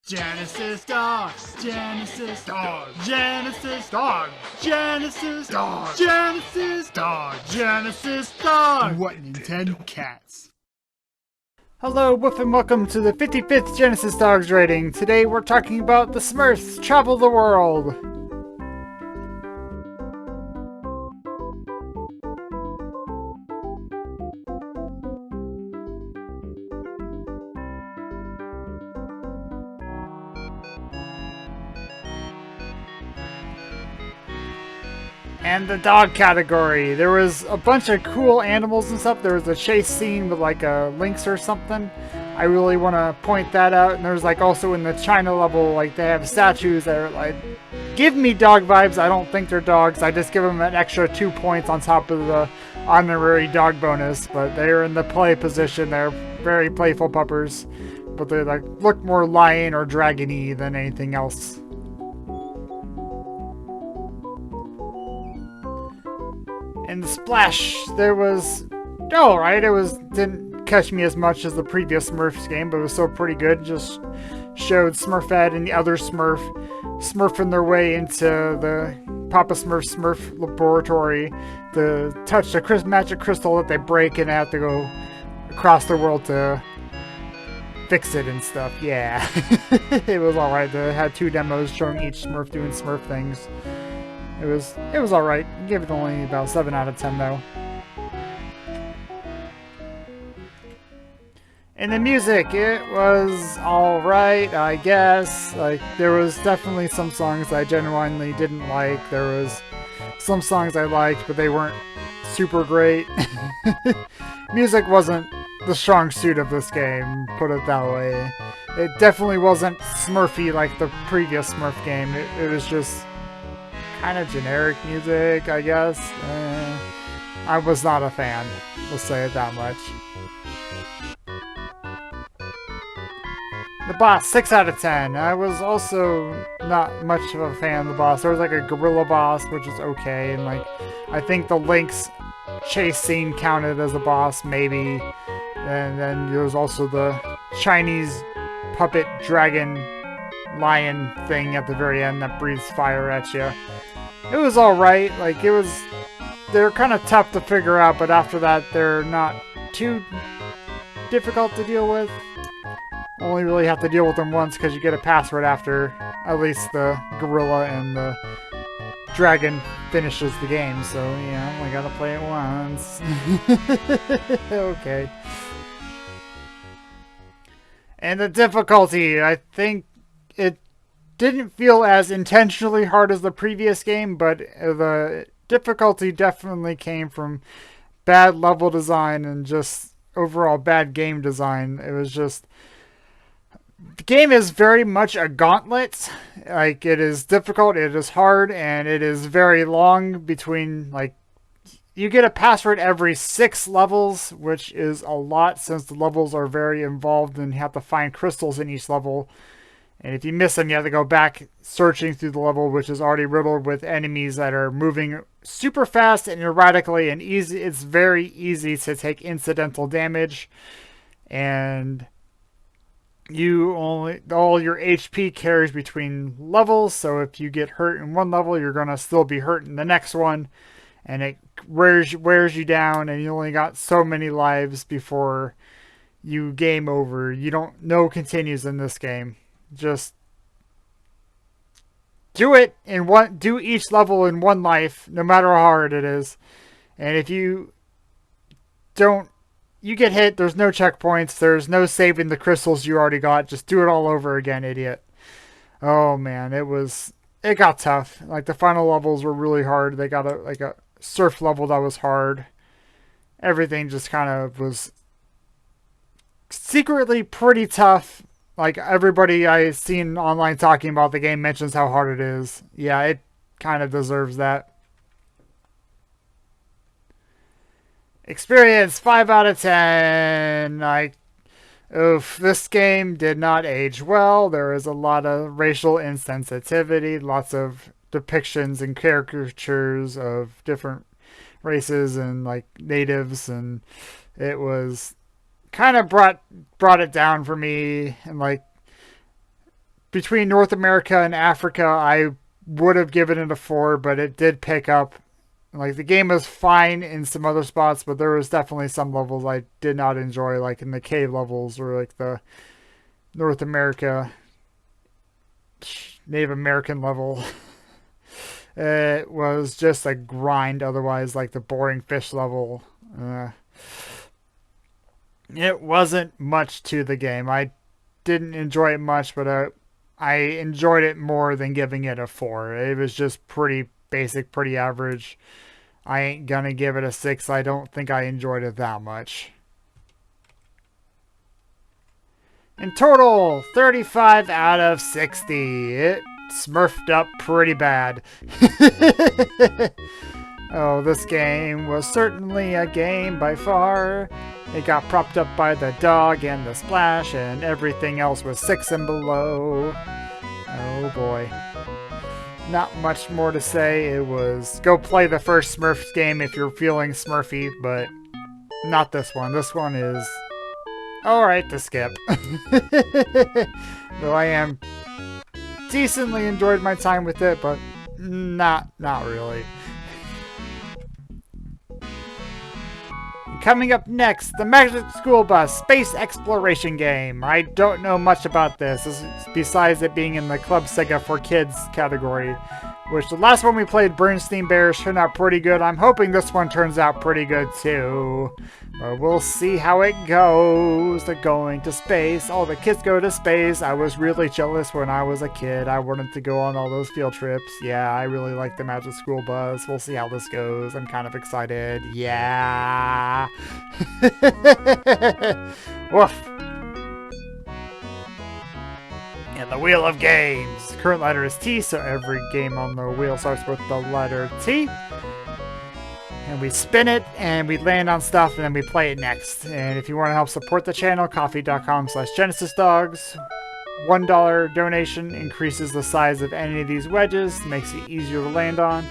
Genesis dog, Genesis dog, Genesis dog, Genesis dog, Genesis dog, Genesis dog. What Nintendo cats? Hello, woof, and welcome to the 55th Genesis Dogs rating. Today we're talking about the Smurfs travel the world. And the dog category. There was a bunch of cool animals and stuff. There was a chase scene with like a lynx or something. I really want to point that out. And there's like also in the China level, like they have statues that are like, give me dog vibes. I don't think they're dogs. I just give them an extra 2 points on top of the honorary dog bonus. But they're in the play position. They're very playful puppers. But they like look more lion or dragon-y than anything else. In the Splash, there was alright. Didn't catch me as much as the previous Smurfs game, but it was still pretty good. Just showed Smurfette and the other Smurf smurfing their way into the Papa Smurf laboratory to touch the magic crystal that they break, and they have to go across the world to fix it and stuff. Yeah, it was alright. They had 2 demos showing each Smurf doing Smurf things. It was alright. Give it only about 7 out of 10 though. And the music, it was alright, I guess. Like, there was definitely some songs I genuinely didn't like. There was some songs I liked, but they weren't super great. Music wasn't the strong suit of this game, put it that way. It definitely wasn't Smurfy like the previous Smurf game. It was just kind of generic music, I guess. I was not a fan, we'll say it that much. The boss, 6 out of 10. I was also not much of a fan of the boss. There was like a gorilla boss, which is okay, and like I think the Lynx chase scene counted as a boss, maybe. And then there was also the Chinese puppet dragon lion thing at the very end that breathes fire at you. It was alright, like they're kind of tough to figure out, but after that they're not too difficult to deal with. Only really have to deal with them once because you get a password after at least the gorilla and the dragon finishes the game, so yeah, only gotta play it once. Okay. And the difficulty, I think it didn't feel as intentionally hard as the previous game, but the difficulty definitely came from bad level design and just overall bad game design. It was just, the game is very much a gauntlet. Like, it is difficult, it is hard, and it is very long between, like, you get a password every 6 levels, which is a lot since the levels are very involved and you have to find crystals in each level. And if you miss them, you have to go back searching through the level, which is already riddled with enemies that are moving super fast and erratically and easy. It's very easy to take incidental damage. And all your HP carries between levels. So if you get hurt in one level, you're going to still be hurt in the next one. And it wears you down, and you only got so many lives before you game over. No continues in this game. Just do it do each level in one life, no matter how hard it is. And if you get hit, there's no checkpoints, there's no saving the crystals you already got. Just do it all over again, idiot. Oh man, it got tough. Like, the final levels were really hard. They got a surf level that was hard. Everything just kind of was secretly pretty tough. Like, everybody I've seen online talking about the game mentions how hard it is. Yeah, it kind of deserves that. Experience, 5 out of 10. This game did not age well. There is a lot of racial insensitivity, lots of depictions and caricatures of different races and like natives, and it was kind of brought it down for me. And like, between North America and Africa, I would have given it a 4, but it did pick up. Like, the game was fine in some other spots, but there was definitely some levels I did not enjoy, like in the cave levels or like the North America Native American level. It was just a grind otherwise, like the boring fish level. It wasn't much to the game. I didn't enjoy it much, but I enjoyed it more than giving it a 4. It was just pretty basic, pretty average. I ain't gonna give it a 6. I don't think I enjoyed it that much. In total, 35 out of 60. It smurfed up pretty bad. Oh, this game was certainly a game by far. It got propped up by the dog and the splash, and everything else was 6 and below. Oh boy. Not much more to say. It was go play the first Smurfs game if you're feeling Smurfy, but not this one. This one is alright to skip. Though I am decently enjoyed my time with it, but not really. Coming up next, the Magic School Bus Space Exploration Game. I don't know much about this besides it being in the Club Sega for Kids category, which the last one we played, Bernstein Bears, turned out pretty good. I'm hoping this one turns out pretty good too. But we'll see how it goes. They're going to space. All the kids go to space. I was really jealous when I was a kid. I wanted to go on all those field trips. Yeah, I really like the Magic School Bus. We'll see how this goes. I'm kind of excited. Yeah. Woof. And the Wheel of Games. Current letter is T, so every game on the wheel starts with the letter T. And we spin it, and we land on stuff, and then we play it next. And if you want to help support the channel, coffee.com/GenesisDogs. $1 donation increases the size of any of these wedges, makes it easier to land on.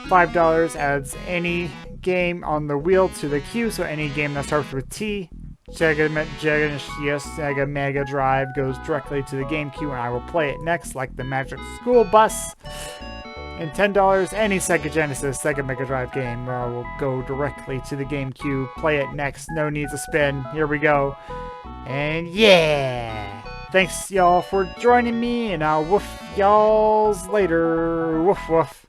$5 adds any game on the wheel to the queue, so any game that starts with T. Sega Genesis, Sega Mega Drive goes directly to the game queue, and I will play it next, like the Magic School Bus. And $10, any Sega Genesis, Sega Mega Drive game will go directly to the game queue. Play it next, no need to spin. Here we go. And yeah! Thanks y'all for joining me, and I'll woof y'alls later. Woof woof.